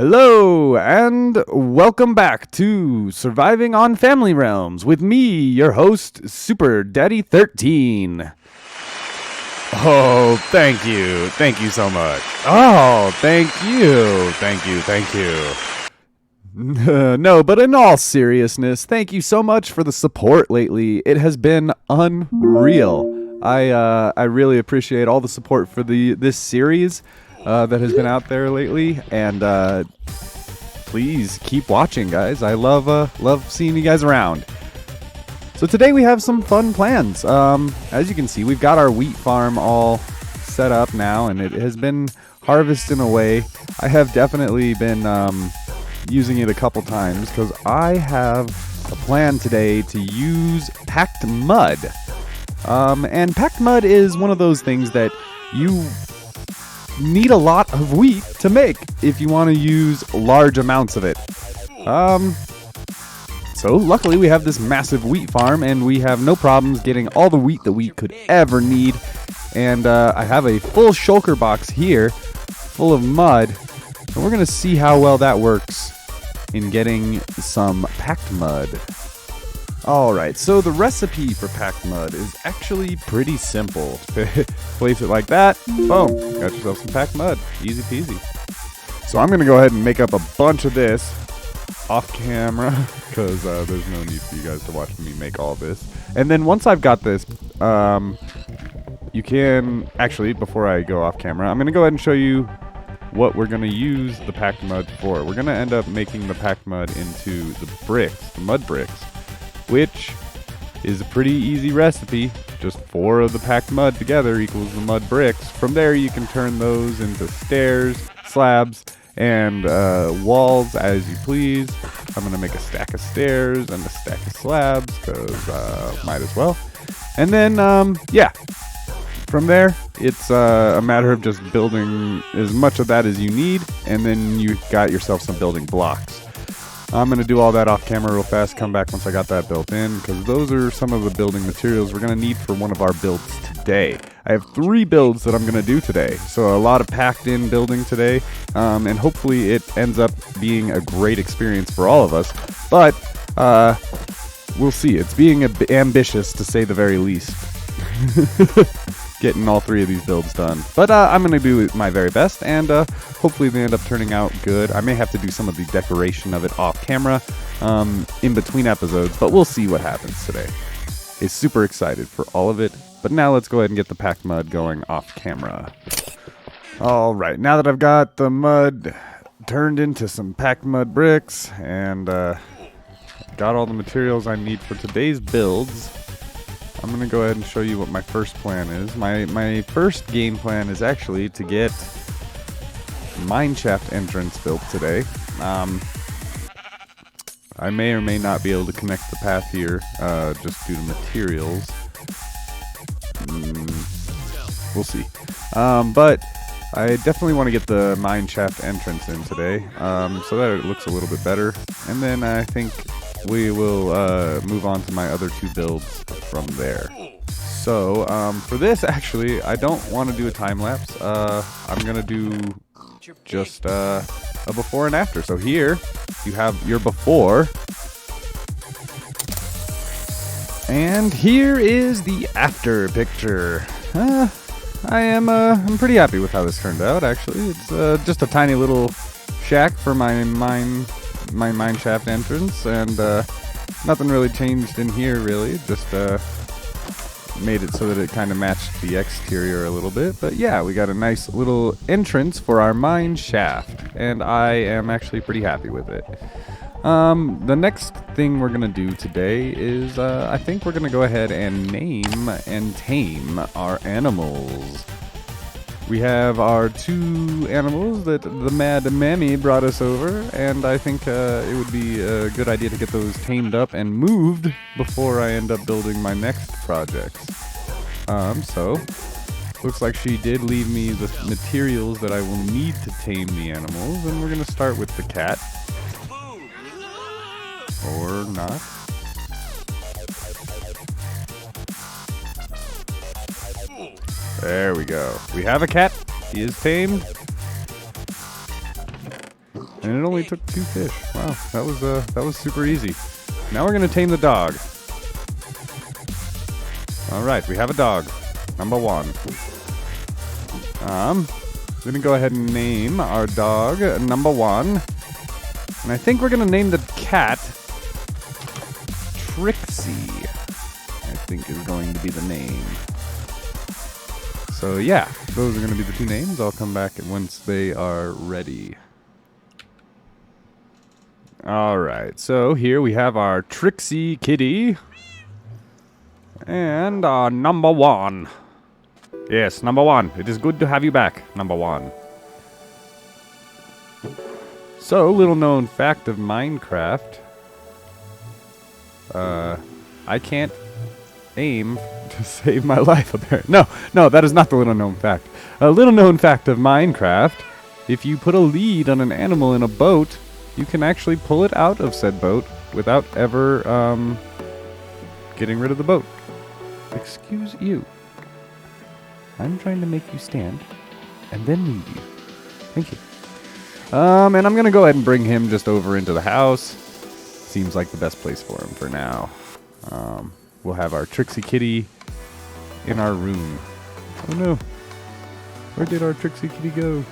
Hello, and welcome back to Surviving on Family Realms with me, your host, Super Daddy 13. Oh, thank you. Thank you so much. Oh, thank you. Thank you. No, but in all seriousness, thank you so much for the support lately. It has been unreal. I really appreciate all the support for this series that has been out there lately, and please keep watching, guys. I love seeing you guys around. So today we have some fun plans. As you can see, we've got our wheat farm all set up now, and it has been harvesting away. I have definitely been using it a couple times because I have a plan today to use packed mud. And packed mud is one of those things that you need a lot of wheat to make if you want to use large amounts of it. So luckily we have this massive wheat farm, and we have no problems getting all the wheat that we could ever need. And I have a full shulker box here full of mud, and we're gonna see how well that works in getting some packed mud. Alright, so the recipe for packed mud is actually pretty simple. Place it like that, boom, got yourself some packed mud. Easy peasy. So I'm going to go ahead and make up a bunch of this off camera, because there's no need for you guys to watch me make all this. And then once I've got this, you can, actually, before I go off camera, I'm going to go ahead and show you what we're going to use the packed mud for. We're going to end up making the packed mud into the bricks, the mud bricks, which is a pretty easy recipe. Just 4 of the packed mud together equals the mud bricks. From there you can turn those into stairs, slabs, and walls as you please. I'm going to make a stack of stairs and a stack of slabs because might as well. And then, yeah, from there it's a matter of just building as much of that as you need, and then you got yourself some building blocks. I'm going to do all that off camera real fast, come back once I got that built in, because those are some of the building materials we're going to need for one of our builds today. I have 3 builds that I'm going to do today, so a lot of packed in building today, and hopefully it ends up being a great experience for all of us, but we'll see. It's being ambitious, to say the very least. Getting all 3 of these builds done. But I'm going to do my very best, and hopefully they end up turning out good. I may have to do some of the decoration of it off camera in between episodes, but we'll see what happens today. I'm super excited for all of it, but now let's go ahead and get the packed mud going off camera. Alright, now that I've got the mud turned into some packed mud bricks, and got all the materials I need for today's builds, I'm going to go ahead and show you what my first plan is. My first game plan is actually to get mineshaft entrance built today. I may or may not be able to connect the path here just due to materials. We'll see. But I definitely want to get the mineshaft entrance in today so that it looks a little bit better. And then I think we will move on to my other 2 builds from there. So for this, actually, I don't want to do a time lapse. I'm gonna do just a before and after. So here you have your before, and here is the after picture. I'm pretty happy with how this turned out. Actually, it's just a tiny little shack for my mine shaft entrance, and nothing really changed in here really, just made it so that it kind of matched the exterior a little bit. But yeah, we got a nice little entrance for our mine shaft, and I am actually pretty happy with it. The next thing we're gonna do today is I think we're gonna go ahead and name and tame our animals. We have our 2 animals that the Mad Mammy brought us over, and I think it would be a good idea to get those tamed up and moved before I end up building my next projects. So, looks like she did leave me the materials that I will need to tame the animals, and we're going to start with the cat. Or not. There we go. We have a cat. He is tamed. And it only took 2 fish. Wow, that was super easy. Now we're gonna tame the dog. Alright, we have a dog. Number 1. I'm gonna go ahead and name our dog number 1. And I think we're gonna name the cat Trixie. I think is going to be the name. So yeah, those are gonna be the 2 names. I'll come back once they are ready. Alright, so here we have our Trixie kitty. And our number 1. Yes, number 1. It is good to have you back, number 1. So, little known fact of Minecraft. I can't aim to save my life, apparently. No, that is not the little known fact. A little known fact of Minecraft. If you put a lead on an animal in a boat, you can actually pull it out of said boat without ever getting rid of the boat. Excuse you. I'm trying to make you stand and then leave you. Thank you. And I'm gonna go ahead and bring him just over into the house. Seems like the best place for him for now. We'll have our Trixie kitty in our room. Oh no. Where did our Trixie kitty go?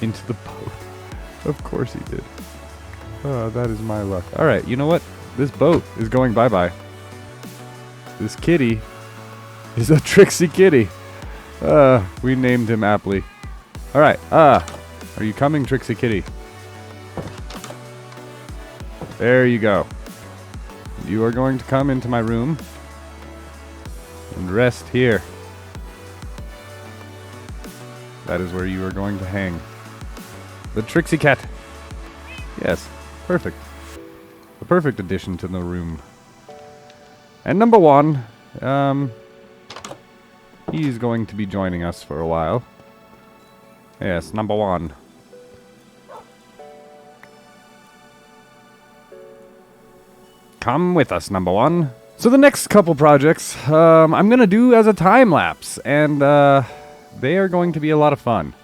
Into the boat. Of course he did. Oh, that is my luck. Alright, you know what? This boat is going bye-bye. This kitty is a Trixie kitty. We named him aptly. Alright, are you coming, Trixie kitty? There you go. You are going to come into my room and rest here. That is where you are going to hang. The Trixie cat. Yes, perfect. The perfect addition to the room. And number 1, he's going to be joining us for a while. Yes, number 1. Come with us, number 1. So the next couple projects, I'm going to do as a time lapse, and they are going to be a lot of fun.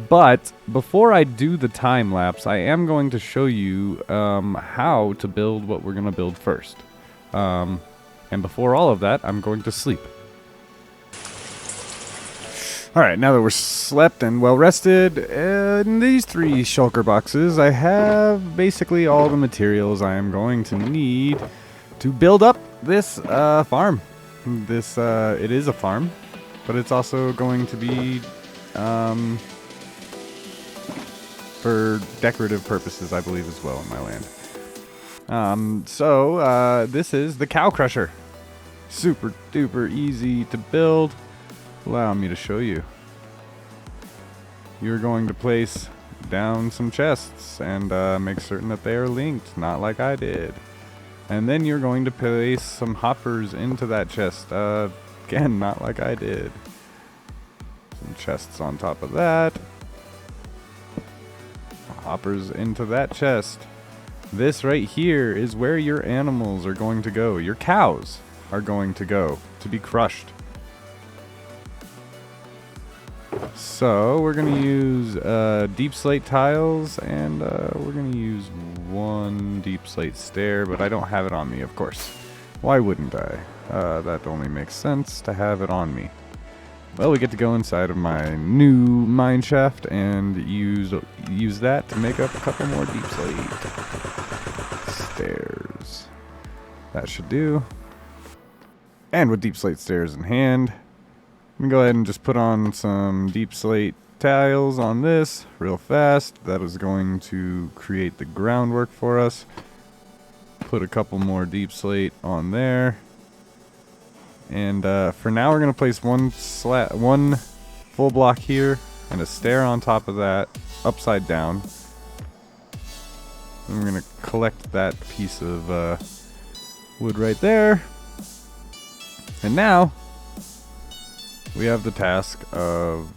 But before I do the time lapse, I am going to show you how to build what we're going to build first. And before all of that, I'm going to sleep. Alright, now that we're slept and well rested, in these 3 shulker boxes, I have basically all the materials I am going to need to build up this farm. It is a farm, but it's also going to be for decorative purposes, I believe, as well in my land. This is the cow crusher. Super duper easy to build. Allow me to show you. You're going to place down some chests and make certain that they are linked, not like I did. And then you're going to place some hoppers into that chest. Again, not like I did. Some chests on top of that. Hoppers into that chest. This right here is where your animals are going to go. Your cows are going to go to be crushed. So we're going to use deep slate tiles, and we're going to use 1 deep slate stair, but I don't have it on me, of course. Why wouldn't I? That only makes sense to have it on me. Well, we get to go inside of my new mine shaft and use that to make up a couple more deep slate stairs. That should do. And with deep slate stairs in hand, I'm going to go ahead and just put on some deep slate tiles on this real fast. That is going to create the groundwork for us. Put a couple more deep slate on there. And for now, we're going to place one full block here and a stair on top of that, upside down. And we're going to collect that piece of wood right there. And now, we have the task of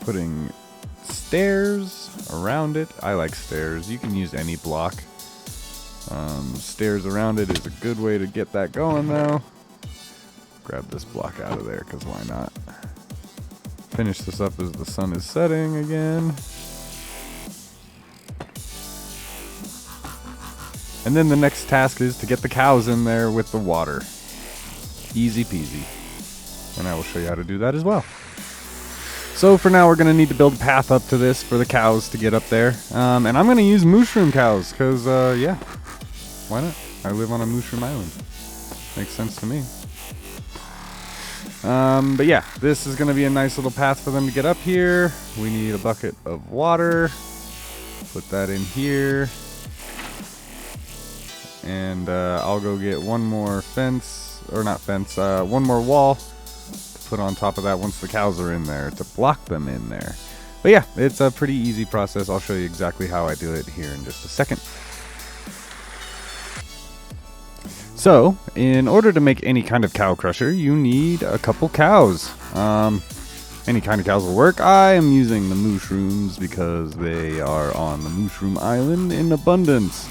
putting stairs around it. I like stairs. You can use any block. Stairs around it is a good way to get that going, though. Grab this block out of there, because why not? Finish this up as the sun is setting again. And then the next task is to get the cows in there with the water. Easy peasy. And I will show you how to do that as well. So for now, we're going to need to build a path up to this for the cows to get up there. And I'm going to use mushroom cows because, yeah, why not? I live on a mushroom island. Makes sense to me. But yeah, this is going to be a nice little path for them to get up here. We need a bucket of water. Put that in here. And I'll go get one more fence, or not fence, one more wall to put on top of that once the cows are in there to block them in there. But yeah, it's a pretty easy process. I'll show you exactly how I do it here in just a second. So, in order to make any kind of cow crusher, you need a couple cows. Any kind of cows will work. I am using the mushrooms because they are on the mushroom island in abundance.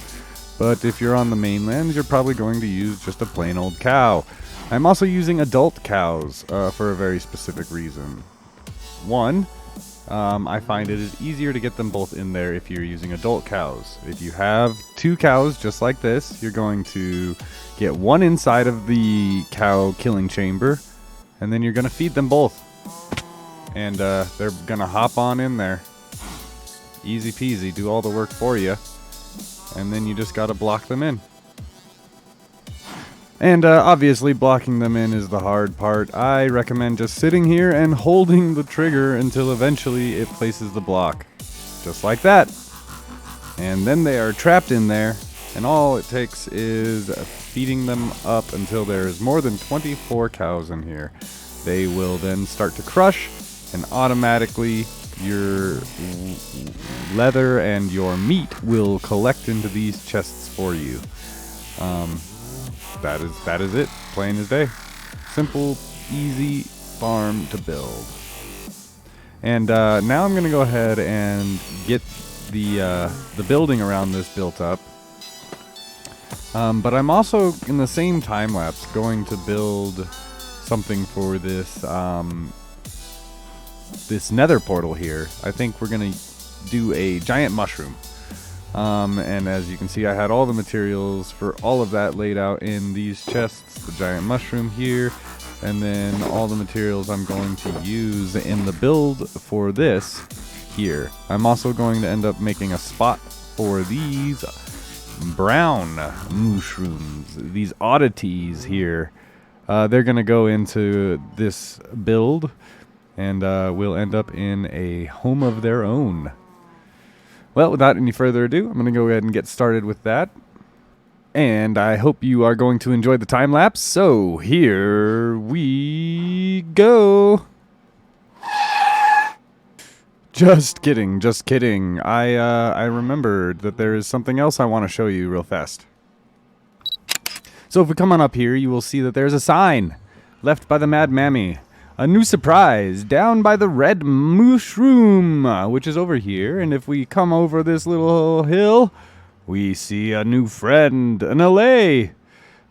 But if you're on the mainland, you're probably going to use just a plain old cow. I'm also using adult cows for a very specific reason. One, I find it is easier to get them both in there if you're using adult cows. If you have two cows just like this, you're going to get one inside of the cow killing chamber, and then you're going to feed them both. And they're going to hop on in there. Easy peasy, do all the work for you. And then you just got to block them in. And obviously blocking them in is the hard part. I recommend just sitting here and holding the trigger until eventually it places the block. Just like that. And then they are trapped in there, and all it takes is feeding them up until there is more than 24 cows in here. They will then start to crush, and automatically your leather and your meat will collect into these chests for you. That is it. Plain as day. Simple, easy farm to build. And now I'm going to go ahead and get the building around this built up. But I'm also, in the same time lapse, going to build something for this this nether portal here. I think we're going to do a giant mushroom. And as you can see, I had all the materials for all of that laid out in these chests. The giant mushroom here, and then all the materials I'm going to use in the build for this here. I'm also going to end up making a spot for these brown mushrooms, these oddities here. They're going to go into this build, and will end up in a home of their own. Well, without any further ado, I'm going to go ahead and get started with that. And I hope you are going to enjoy the time lapse. So here we go. Just kidding, just kidding. I remembered that there is something else I want to show you real fast. So if we come on up here, you will see that there's a sign left by the Mad Mammy. A new surprise down by the red mushroom, which is over here. And if we come over this little hill, we see a new friend, an LA.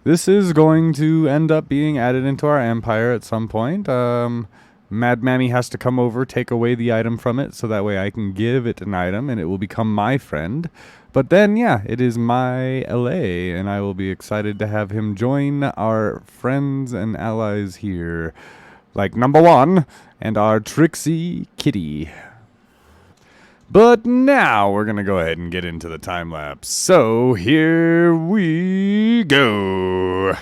This is going to end up being added into our empire at some point. Mad Mammy has to come over, take away the item from it, so that way I can give it an item and it will become my friend. But then, yeah, it is my LA, and I will be excited to have him join our friends and allies here. Like number one, and our Trixie Kitty. But now we're going to go ahead and get into the time lapse. So here we go.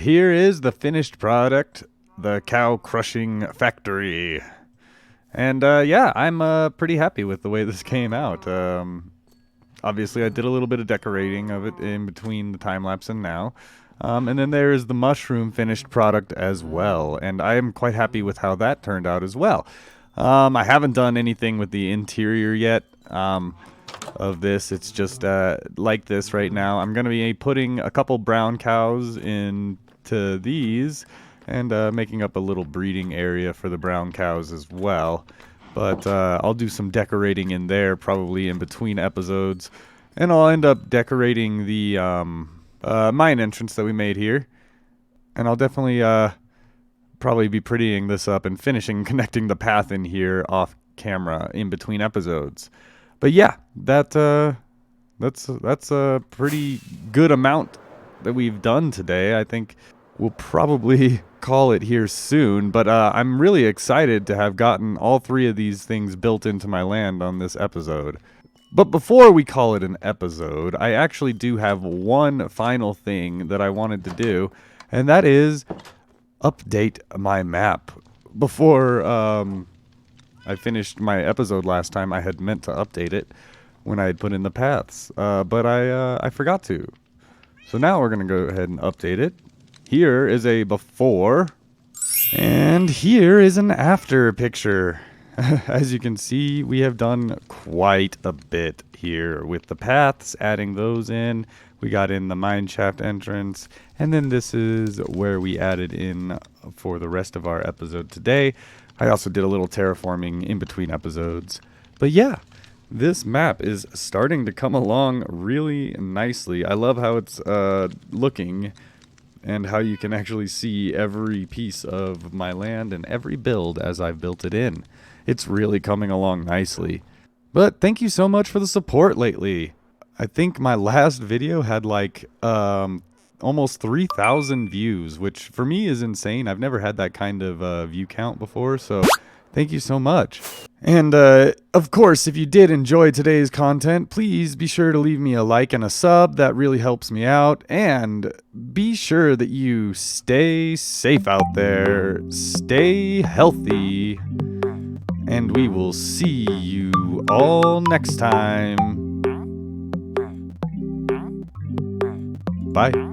And here is the finished product, the cow crushing factory. And yeah, I'm pretty happy with the way this came out. Obviously, I did a little bit of decorating of it in between the time lapse and now. And then there is the mushroom finished product as well. And I am quite happy with how that turned out as well. I haven't done anything with the interior yet of this. It's just like this right now. I'm going to be putting a couple brown cows into these and making up a little breeding area for the brown cows as well. But I'll do some decorating in there probably in between episodes. And I'll end up decorating the mine entrance that we made here. And I'll definitely probably be prettying this up and finishing connecting the path in here off camera in between episodes. But yeah, that's a pretty good amount that we've done today. I think we'll probably call it here soon, but I'm really excited to have gotten all 3 of these things built into my land on this episode. But before we call it an episode, I actually do have one final thing that I wanted to do, and that is update my map. Before I finished my episode last time, I had meant to update it when I had put in the paths, but I forgot to. So now we're going to go ahead and update it. Here is a before, and here is an after picture. As you can see, we have done quite a bit here with the paths, adding those in. We got in the mine shaft entrance, and then this is where we added in for the rest of our episode today. I also did a little terraforming in between episodes. But yeah, this map is starting to come along really nicely. I love how it's looking, and how you can actually see every piece of my land and every build as I've built it in. It's really coming along nicely. But thank you so much for the support lately. I think my last video had like almost 3,000 views, which for me is insane. I've never had that kind of view count before, so thank you so much. And of course, if you did enjoy today's content, please be sure to leave me a like and a sub. That really helps me out. And be sure that you stay safe out there, stay healthy, and we will see you all next time. Bye.